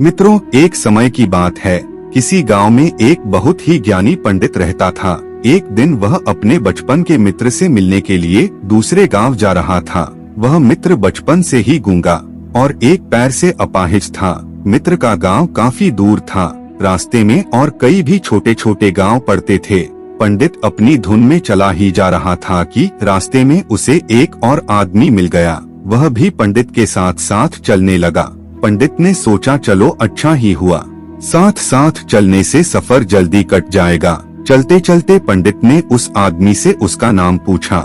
मित्रों, एक समय की बात है। किसी गांव में एक बहुत ही ज्ञानी पंडित रहता था। एक दिन वह अपने बचपन के मित्र से मिलने के लिए दूसरे गांव जा रहा था। वह मित्र बचपन से ही गूंगा और एक पैर से अपाहिज था। मित्र का गांव काफी दूर था। रास्ते में और कई भी छोटे छोटे गांव पड़ते थे। पंडित अपनी धुन में चला ही जा रहा था कि रास्ते में उसे एक और आदमी मिल गया। वह भी पंडित के साथ साथ चलने लगा। पंडित ने सोचा, चलो अच्छा ही हुआ, साथ साथ चलने से सफर जल्दी कट जाएगा। चलते चलते पंडित ने उस आदमी से उसका नाम पूछा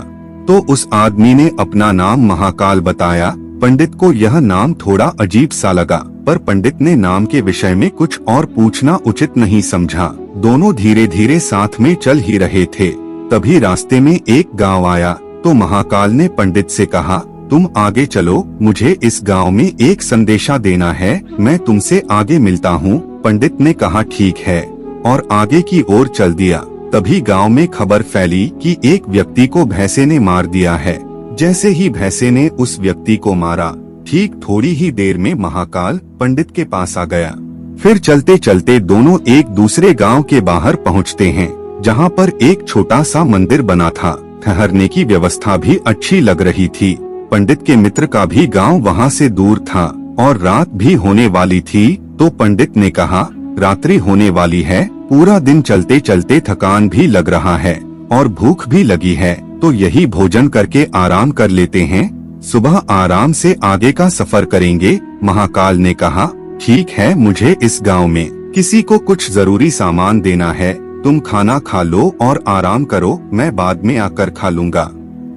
तो उस आदमी ने अपना नाम महाकाल बताया। पंडित को यह नाम थोड़ा अजीब सा लगा, पर पंडित ने नाम के विषय में कुछ और पूछना उचित नहीं समझा। दोनों धीरे धीरे साथ में चल ही रहे थे। तभी रास्ते में एक गांव आया तो महाकाल ने पंडित से कहा, तुम आगे चलो, मुझे इस गांव में एक संदेशा देना है, मैं तुमसे आगे मिलता हूँ। पंडित ने कहा ठीक है और आगे की ओर चल दिया। तभी गांव में खबर फैली कि एक व्यक्ति को भैंसे ने मार दिया है। जैसे ही भैंसे ने उस व्यक्ति को मारा, ठीक थोड़ी ही देर में महाकाल पंडित के पास आ गया। फिर चलते चलते दोनों एक दूसरे गांव के बाहर पहुंचते हैं, जहां पर एक छोटा सा मंदिर बना था। ठहरने की व्यवस्था भी अच्छी लग रही थी। पंडित के मित्र का भी गांव वहां से दूर था और रात भी होने वाली थी। तो पंडित ने कहा, रात्रि होने वाली है, पूरा दिन चलते चलते थकान भी लग रहा है और भूख भी लगी है, तो यही भोजन करके आराम कर लेते हैं, सुबह आराम से आगे का सफर करेंगे। महाकाल ने कहा, ठीक है, मुझे इस गांव में किसी को कुछ जरूरी सामान देना है, तुम खाना खा लो और आराम करो, मैं बाद में आकर खा लूंगा।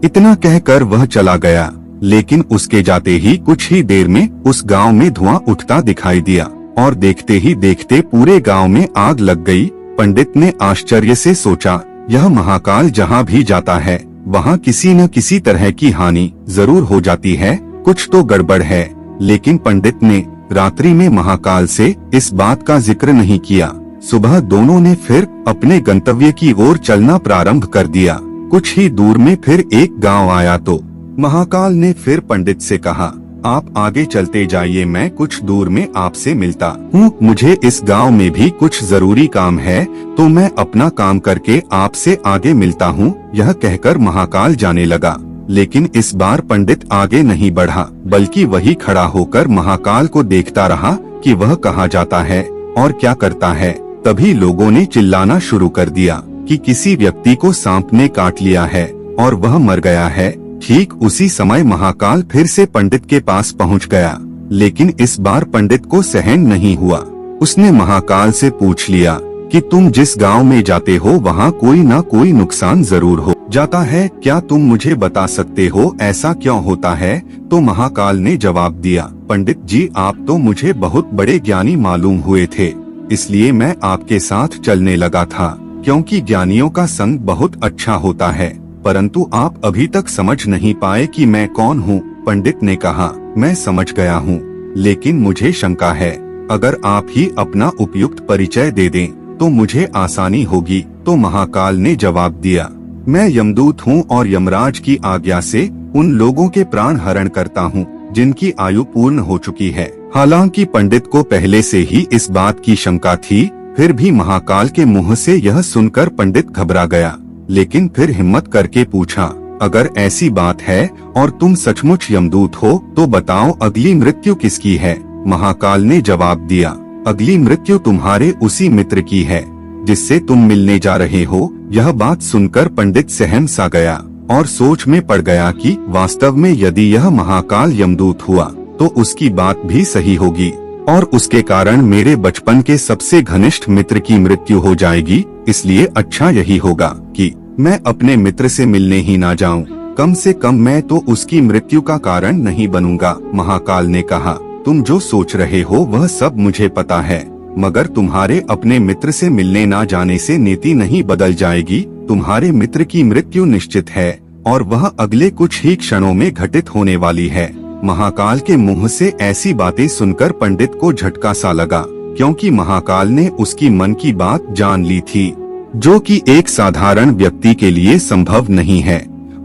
इतना कहकर वह चला गया, लेकिन उसके जाते ही कुछ ही देर में उस गांव में धुआं उठता दिखाई दिया और देखते ही देखते पूरे गांव में आग लग गई। पंडित ने आश्चर्य से सोचा, यह महाकाल जहां भी जाता है वहां किसी न किसी तरह की हानि जरूर हो जाती है, कुछ तो गड़बड़ है। लेकिन पंडित ने रात्रि में महाकाल से इस बात का जिक्र नहीं किया। सुबह दोनों ने फिर अपने गंतव्य की ओर चलना प्रारंभ कर दिया। कुछ ही दूर में फिर एक गांव आया तो महाकाल ने फिर पंडित से कहा, आप आगे चलते जाइए, मैं कुछ दूर में आपसे मिलता हूँ। मुझे इस गांव में भी कुछ जरूरी काम है, तो मैं अपना काम करके आपसे आगे मिलता हूँ। यह कहकर महाकाल जाने लगा। लेकिन इस बार पंडित आगे नहीं बढ़ा, बल्कि वही खड़ा होकर महाकाल को देखता रहा कि वह कहाँ जाता है और क्या करता है। तभी लोगों ने चिल्लाना शुरू कर दिया कि किसी व्यक्ति को सांप ने काट लिया है और वह मर गया है। ठीक उसी समय महाकाल फिर से पंडित के पास पहुंच गया, लेकिन इस बार पंडित को सहन नहीं हुआ। उसने महाकाल से पूछ लिया कि तुम जिस गांव में जाते हो वहां कोई न कोई नुकसान जरूर हो जाता है, क्या तुम मुझे बता सकते हो ऐसा क्यों होता है? तो महाकाल ने जवाब दिया, पंडित जी, आप तो मुझे बहुत बड़े ज्ञानी मालूम हुए थे, इसलिए मैं आपके साथ चलने लगा था, क्योंकि ज्ञानियों का संग बहुत अच्छा होता है, परंतु आप अभी तक समझ नहीं पाए कि मैं कौन हूँ। पंडित ने कहा, मैं समझ गया हूँ, लेकिन मुझे शंका है, अगर आप ही अपना उपयुक्त परिचय दे दें तो मुझे आसानी होगी। तो महाकाल ने जवाब दिया, मैं यमदूत हूँ और यमराज की आज्ञा से उन लोगों के प्राण हरण करता हूँ जिनकी आयु पूर्ण हो चुकी है। हालांकि पंडित को पहले से ही इस बात की शंका थी, फिर भी महाकाल के मुंह से यह सुनकर पंडित घबरा गया, लेकिन फिर हिम्मत करके पूछा, अगर ऐसी बात है और तुम सचमुच यमदूत हो तो बताओ अगली मृत्यु किसकी है? महाकाल ने जवाब दिया, अगली मृत्यु तुम्हारे उसी मित्र की है जिससे तुम मिलने जा रहे हो। यह बात सुनकर पंडित सहम सा गया और सोच में पड़ गया कि वास्तव में यदि यह महाकाल यमदूत हुआ तो उसकी बात भी सही होगी और उसके कारण मेरे बचपन के सबसे घनिष्ठ मित्र की मृत्यु हो जाएगी। इसलिए अच्छा यही होगा कि मैं अपने मित्र से मिलने ही ना जाऊं, कम से कम मैं तो उसकी मृत्यु का कारण नहीं बनूंगा। महाकाल ने कहा, तुम जो सोच रहे हो वह सब मुझे पता है, मगर तुम्हारे अपने मित्र से मिलने ना जाने से नीति नहीं बदल जाएगी। तुम्हारे मित्र की मृत्यु निश्चित है और वह अगले कुछ ही क्षणों में घटित होने वाली है। महाकाल के मुंह से ऐसी बातें सुनकर पंडित को झटका सा लगा, क्योंकि महाकाल ने उसकी मन की बात जान ली थी, जो कि एक साधारण व्यक्ति के लिए संभव नहीं है।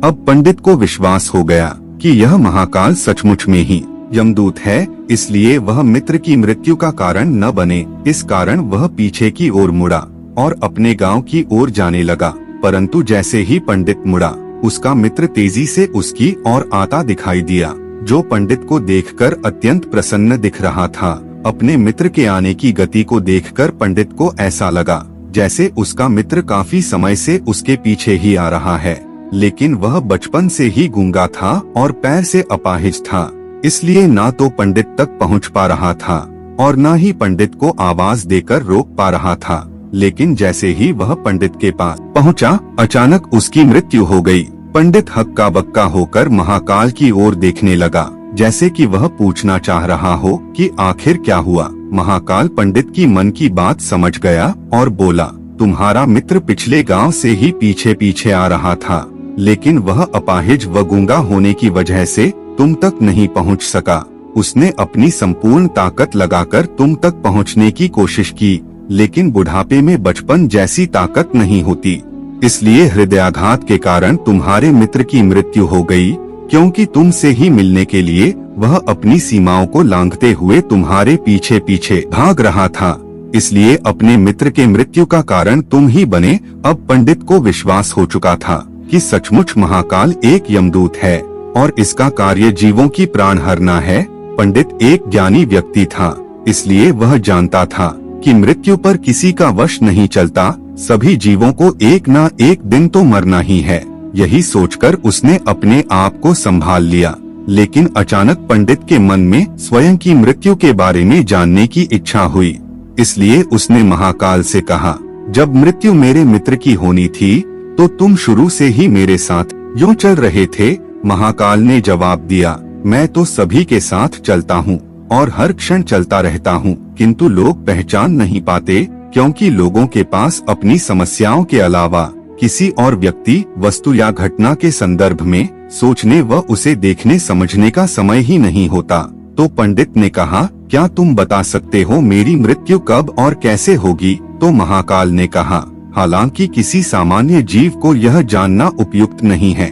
अब पंडित को विश्वास हो गया कि यह महाकाल सचमुच में ही यमदूत है, इसलिए वह मित्र की मृत्यु का कारण न बने। इस कारण वह पीछे की ओर मुड़ा और अपने गांव की ओर जाने लगा। परंतु जैसे ही पंडित मुड़ा, उसका मित्र तेजी से उसकी ओर आता दिखाई दिया, जो पंडित को देखकर अत्यंत प्रसन्न दिख रहा था। अपने मित्र के आने की गति को देखकर पंडित को ऐसा लगा जैसे उसका मित्र काफी समय से उसके पीछे ही आ रहा है, लेकिन वह बचपन से ही गूंगा था और पैर से अपाहिज था, इसलिए ना तो पंडित तक पहुंच पा रहा था और ना ही पंडित को आवाज देकर रोक पा रहा था। लेकिन जैसे ही वह पंडित के पास पहुंचा, अचानक उसकी मृत्यु हो गई। पंडित हक्का बक्का होकर महाकाल की ओर देखने लगा, जैसे कि वह पूछना चाह रहा हो कि आखिर क्या हुआ। महाकाल पंडित की मन की बात समझ गया और बोला, तुम्हारा मित्र पिछले गांव से ही पीछे पीछे आ रहा था, लेकिन वह अपाहिज व गूंगा होने की वजह से तुम तक नहीं पहुंच सका। उसने अपनी संपूर्ण ताकत लगाकर तुम तक पहुंचने की कोशिश की, लेकिन बुढ़ापे में बचपन जैसी ताकत नहीं होती, इसलिए हृदयाघात के कारण तुम्हारे मित्र की मृत्यु हो गई। क्योंकि तुमसे ही मिलने के लिए वह अपनी सीमाओं को लांघते हुए तुम्हारे पीछे पीछे भाग रहा था, इसलिए अपने मित्र के मृत्यु का कारण तुम ही बने। अब पंडित को विश्वास हो चुका था कि सचमुच महाकाल एक यमदूत है और इसका कार्य जीवों की प्राण हरना है। पंडित एक ज्ञानी व्यक्ति था, इसलिए वह जानता था कि मृत्यु पर किसी का वश नहीं चलता, सभी जीवों को एक ना एक दिन तो मरना ही है। यही सोचकर उसने अपने आप को संभाल लिया। लेकिन अचानक पंडित के मन में स्वयं की मृत्यु के बारे में जानने की इच्छा हुई, इसलिए उसने महाकाल से कहा, जब मृत्यु मेरे मित्र की होनी थी तो तुम शुरू से ही मेरे साथ यूं चल रहे थे। महाकाल ने जवाब दिया, मैं तो सभी के साथ चलता हूँ और हर क्षण चलता रहता हूँ, किंतु लोग पहचान नहीं पाते, क्योंकि लोगों के पास अपनी समस्याओं के अलावा किसी और व्यक्ति, वस्तु या घटना के संदर्भ में सोचने व उसे देखने समझने का समय ही नहीं होता। तो पंडित ने कहा, क्या तुम बता सकते हो मेरी मृत्यु कब और कैसे होगी? तो महाकाल ने कहा, हालांकि किसी सामान्य जीव को यह जानना उपयुक्त नहीं है,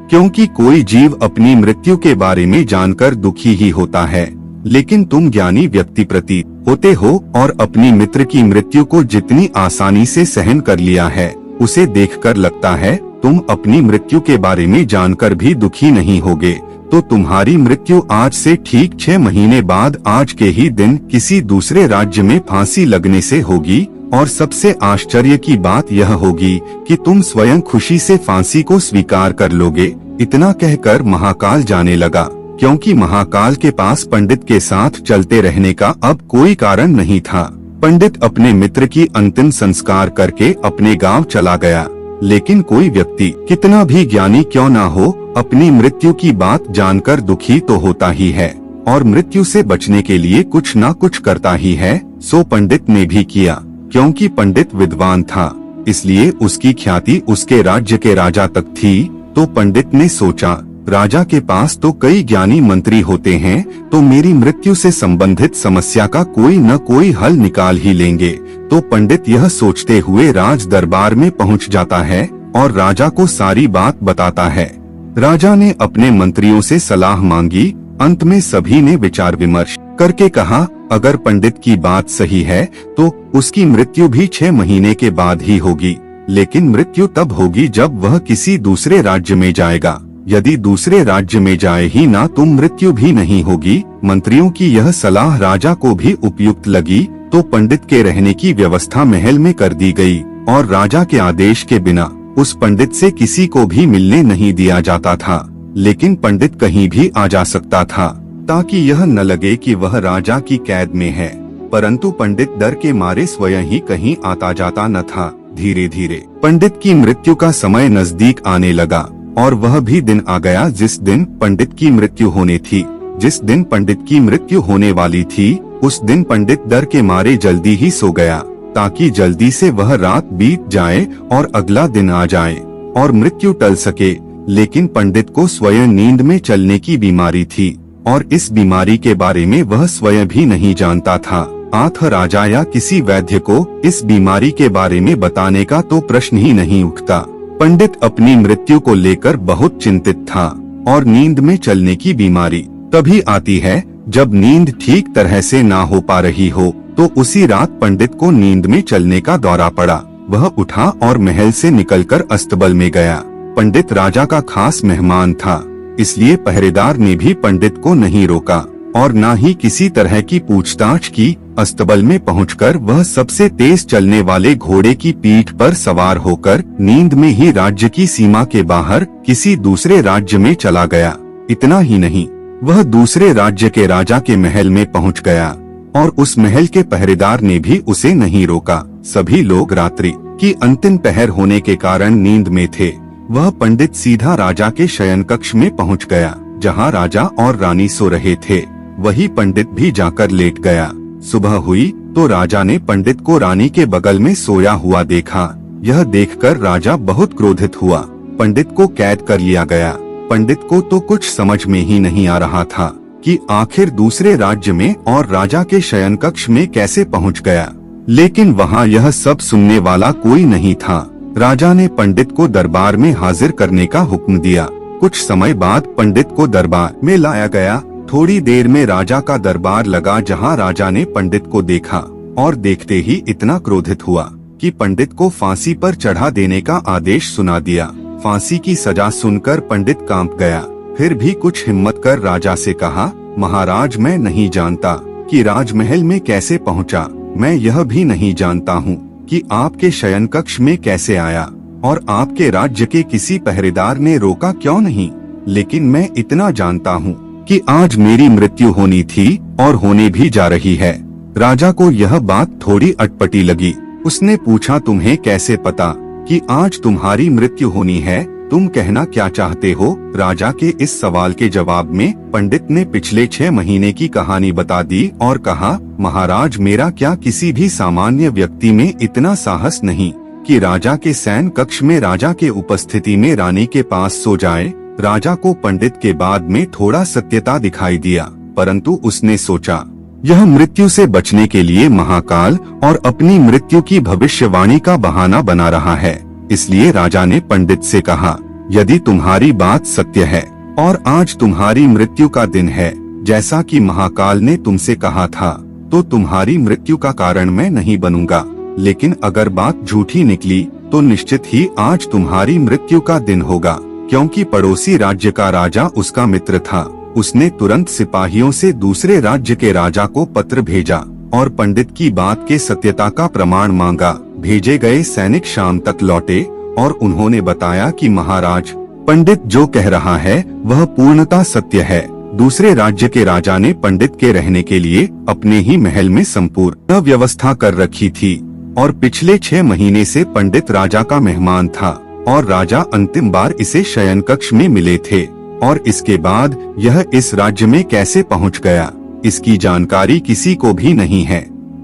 क्योंकि कोई जीव अपनी मृत्यु के बारे में जानकर दुखी ही होता है, लेकिन तुम ज्ञानी व्यक्ति प्रतीत होते हो और अपनी मित्र की मृत्यु को जितनी आसानी से सहन कर लिया है, उसे देखकर लगता है तुम अपनी मृत्यु के बारे में जानकर भी दुखी नहीं होगे। तो तुम्हारी मृत्यु आज से ठीक 6 महीने बाद आज के ही दिन किसी दूसरे राज्य में फांसी लगने से होगी, और सबसे आश्चर्य की बात यह होगी कि तुम स्वयं खुशी से फांसी को स्वीकार कर लोगे। इतना कहकर महाकाल जाने लगा, क्योंकि महाकाल के पास पंडित के साथ चलते रहने का अब कोई कारण नहीं था। पंडित अपने मित्र की अंतिम संस्कार करके अपने गांव चला गया, लेकिन कोई व्यक्ति कितना भी ज्ञानी क्यों ना हो, अपनी मृत्यु की बात जानकर दुखी तो होता ही है और मृत्यु से बचने के लिए कुछ ना कुछ करता ही है। सो पंडित ने भी किया, क्योंकि पंडित विद्वान था, इसलिए उसकी ख्याति उसके राज्य के राजा तक थी। तो पंडित ने सोचा, राजा के पास तो कई ज्ञानी मंत्री होते हैं, तो मेरी मृत्यु से संबंधित समस्या का कोई न कोई हल निकाल ही लेंगे। तो पंडित यह सोचते हुए राज दरबार में पहुंच जाता है और राजा को सारी बात बताता है। राजा ने अपने मंत्रियों से सलाह मांगी। अंत में सभी ने विचार विमर्श करके कहा, अगर पंडित की बात सही है तो उसकी मृत्यु भी 6 महीने के बाद ही होगी, लेकिन मृत्यु तब होगी जब वह किसी दूसरे राज्य में जाएगा। यदि दूसरे राज्य में जाए ही ना तो मृत्यु भी नहीं होगी। मंत्रियों की यह सलाह राजा को भी उपयुक्त लगी, तो पंडित के रहने की व्यवस्था महल में कर दी गई और राजा के आदेश के बिना उस पंडित से किसी को भी मिलने नहीं दिया जाता था। लेकिन पंडित कहीं भी आ जा सकता था, ताकि यह न लगे कि वह राजा की कैद में है। परंतु पंडित डर के मारे स्वयं ही कहीं आता जाता न था। धीरे धीरे पंडित की मृत्यु का समय नजदीक आने लगा और वह भी दिन आ गया जिस दिन पंडित की मृत्यु होनी थी। जिस दिन पंडित की मृत्यु होने वाली थी, उस दिन पंडित डर के मारे जल्दी ही सो गया, ताकि जल्दी से वह रात बीत जाए और अगला दिन आ जाए और मृत्यु टल सके। लेकिन पंडित को स्वयं नींद में चलने की बीमारी थी और इस बीमारी के बारे में वह स्वयं भी नहीं जानता था। आठ राजा या किसी वैद्य को इस बीमारी के बारे में बताने का तो प्रश्न ही नहीं उठता। पंडित अपनी मृत्यु को लेकर बहुत चिंतित था और नींद में चलने की बीमारी तभी आती है जब नींद ठीक तरह से ना हो पा रही हो। तो उसी रात पंडित को नींद में चलने का दौरा पड़ा। वह उठा और महल से निकलकर अस्तबल में गया। पंडित राजा का खास मेहमान था, इसलिए पहरेदार ने भी पंडित को नहीं रोका और न ही किसी तरह की पूछताछ की। अस्तबल में पहुंचकर वह सबसे तेज चलने वाले घोड़े की पीठ पर सवार होकर नींद में ही राज्य की सीमा के बाहर किसी दूसरे राज्य में चला गया। इतना ही नहीं, वह दूसरे राज्य के राजा के महल में पहुंच गया और उस महल के पहरेदार ने भी उसे नहीं रोका। सभी लोग रात्रि की अंतिम पहर होने के कारण नींद में थे। वह पंडित सीधा राजा के शयन कक्ष में पहुंच गया, जहां राजा और रानी सो रहे थे। वही पंडित भी जाकर लेट गया। सुबह हुई तो राजा ने पंडित को रानी के बगल में सोया हुआ देखा। यह देखकर राजा बहुत क्रोधित हुआ। पंडित को कैद कर लिया गया। पंडित को तो कुछ समझ में ही नहीं आ रहा था कि आखिर दूसरे राज्य में और राजा के शयन कक्ष में कैसे पहुंच गया। लेकिन वहां यह सब सुनने वाला कोई नहीं था। राजा ने पंडित को दरबार में हाजिर करने का हुक्म दिया। कुछ समय बाद पंडित को दरबार में लाया गया। थोड़ी देर में राजा का दरबार लगा, जहां राजा ने पंडित को देखा और देखते ही इतना क्रोधित हुआ कि पंडित को फांसी पर चढ़ा देने का आदेश सुना दिया। फांसी की सजा सुनकर पंडित कांप गया। फिर भी कुछ हिम्मत कर राजा से कहा, महाराज, मैं नहीं जानता कि राजमहल में कैसे पहुंचा। मैं यह भी नहीं जानता हूँ कि आपके शयन कक्ष में कैसे आया और आपके राज्य के किसी पहरेदार ने रोका क्यों नहीं। लेकिन मैं इतना जानता हूँ कि आज मेरी मृत्यु होनी थी और होने भी जा रही है। राजा को यह बात थोड़ी अटपटी लगी। उसने पूछा, तुम्हें कैसे पता कि आज तुम्हारी मृत्यु होनी है? तुम कहना क्या चाहते हो? राजा के इस सवाल के जवाब में पंडित ने पिछले 6 महीने की कहानी बता दी और कहा, महाराज, मेरा क्या किसी भी सामान्य व्यक्ति में इतना साहस नहीं कि राजा के शयन कक्ष में राजा के उपस्थिति में रानी के पास सो जाए। राजा को पंडित के बाद में थोड़ा सत्यता दिखाई दिया, परंतु उसने सोचा यह मृत्यु से बचने के लिए महाकाल और अपनी मृत्यु की भविष्यवाणी का बहाना बना रहा है। इसलिए राजा ने पंडित से कहा, यदि तुम्हारी बात सत्य है और आज तुम्हारी मृत्यु का दिन है, जैसा कि महाकाल ने तुमसे कहा था, तो तुम्हारी मृत्यु का कारण मैं नहीं बनूंगा। लेकिन अगर बात झूठी निकली तो निश्चित ही आज तुम्हारी मृत्यु का दिन होगा, क्योंकि पड़ोसी राज्य का राजा उसका मित्र था। उसने तुरंत सिपाहियों से दूसरे राज्य के राजा को पत्र भेजा और पंडित की बात के सत्यता का प्रमाण मांगा। भेजे गए सैनिक शाम तक लौटे और उन्होंने बताया कि महाराज, पंडित जो कह रहा है वह पूर्णतः सत्य है। दूसरे राज्य के राजा ने पंडित के रहने के लिए अपने ही महल में संपूर्ण व्यवस्था कर रखी थी और पिछले 6 महीने से पंडित राजा का मेहमान था और राजा अंतिम बार इसे शयन कक्ष में मिले थे। और इसके बाद यह इस राज्य में कैसे पहुंच गया, इसकी जानकारी किसी को भी नहीं है।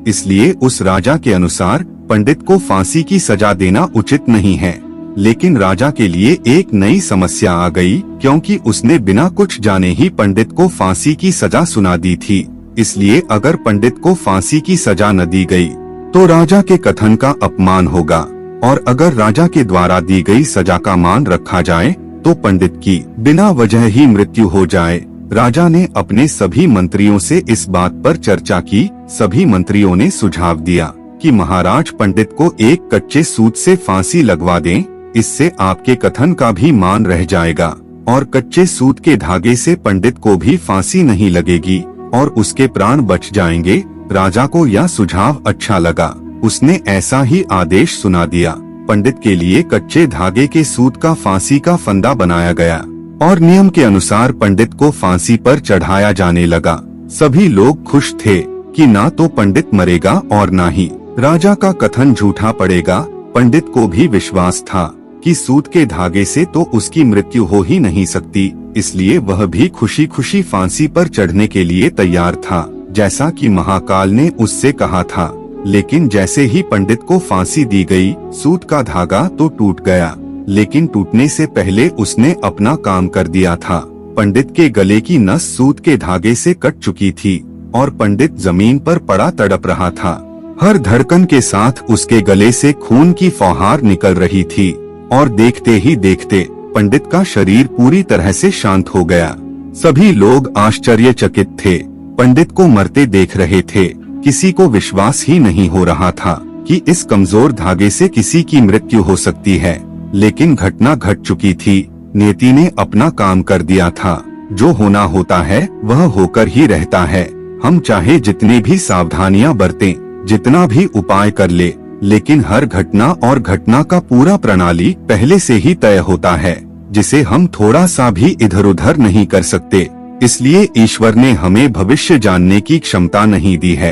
इसलिए उस राजा के अनुसार पंडित को फांसी की सजा देना उचित नहीं है। लेकिन राजा के लिए एक नई समस्या आ गई, क्योंकि उसने बिना कुछ जाने ही पंडित को फांसी की सजा सुना दी थी। इसलिए अगर पंडित को फांसी की सजा न दी गई तो राजा के कथन का अपमान होगा, और अगर राजा के द्वारा दी गई सजा का मान रखा जाए तो पंडित की बिना वजह ही मृत्यु हो जाए। राजा ने अपने सभी मंत्रियों से इस बात पर चर्चा की। सभी मंत्रियों ने सुझाव दिया कि महाराज, पंडित को एक कच्चे सूत से फांसी लगवा दें, इससे आपके कथन का भी मान रह जाएगा और कच्चे सूत के धागे से पंडित को भी फांसी नहीं लगेगी और उसके प्राण बच जाएंगे। राजा को यह सुझाव अच्छा लगा। उसने ऐसा ही आदेश सुना दिया। पंडित के लिए कच्चे धागे के सूत का फांसी का फंदा बनाया गया और नियम के अनुसार पंडित को फांसी पर चढ़ाया जाने लगा। सभी लोग खुश थे कि ना तो पंडित मरेगा और ना ही राजा का कथन झूठा पड़ेगा। पंडित को भी विश्वास था कि सूत के धागे से तो उसकी मृत्यु हो ही नहीं सकती, इसलिए वह भी खुशी खुशी फांसी पर चढ़ने के लिए तैयार था, जैसा कि महाकाल ने उससे कहा था। लेकिन जैसे ही पंडित को फांसी दी गई, सूत का धागा तो टूट गया, लेकिन टूटने से पहले उसने अपना काम कर दिया था। पंडित के गले की नस सूत के धागे से कट चुकी थी और पंडित जमीन पर पड़ा तड़प रहा था। हर धड़कन के साथ उसके गले से खून की फौहार निकल रही थी और देखते ही देखते पंडित का शरीर पूरी तरह से शांत हो गया। सभी लोग आश्चर्यचकित थे। पंडित को मरते देख रहे थे। किसी को विश्वास ही नहीं हो रहा था कि इस कमजोर धागे से किसी की मृत्यु हो सकती है। लेकिन घटना घट चुकी थी। नियति ने अपना काम कर दिया था। जो होना होता है वह होकर ही रहता है। हम चाहे जितनी भी सावधानियां बरतें, जितना भी उपाय कर ले, लेकिन हर घटना और घटना का पूरा प्रणाली पहले से ही तय होता है, जिसे हम थोड़ा सा भी इधर उधर नहीं कर सकते। इसलिए ईश्वर ने हमें भविष्य जानने की क्षमता नहीं दी है,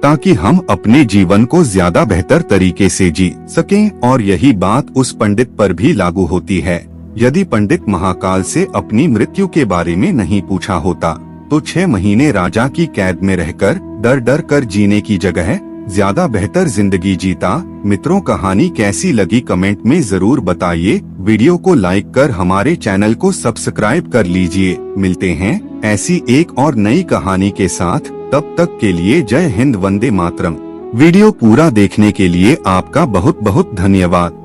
ताकि हम अपने जीवन को ज्यादा बेहतर तरीके से जी सकें। और यही बात उस पंडित पर भी लागू होती है। यदि पंडित महाकाल से अपनी मृत्यु के बारे में नहीं पूछा होता, तो 6 महीने राजा की कैद में रहकर डर डर कर जीने की जगह ज्यादा बेहतर जिंदगी जीता। मित्रों, कहानी कैसी लगी कमेंट में जरूर बताइए। वीडियो को लाइक कर हमारे चैनल को सब्सक्राइब कर लीजिए। मिलते हैं ऐसी एक और नई कहानी के साथ। तब तक के लिए जय हिंद, वंदे मातरम। वीडियो पूरा देखने के लिए आपका बहुत बहुत धन्यवाद।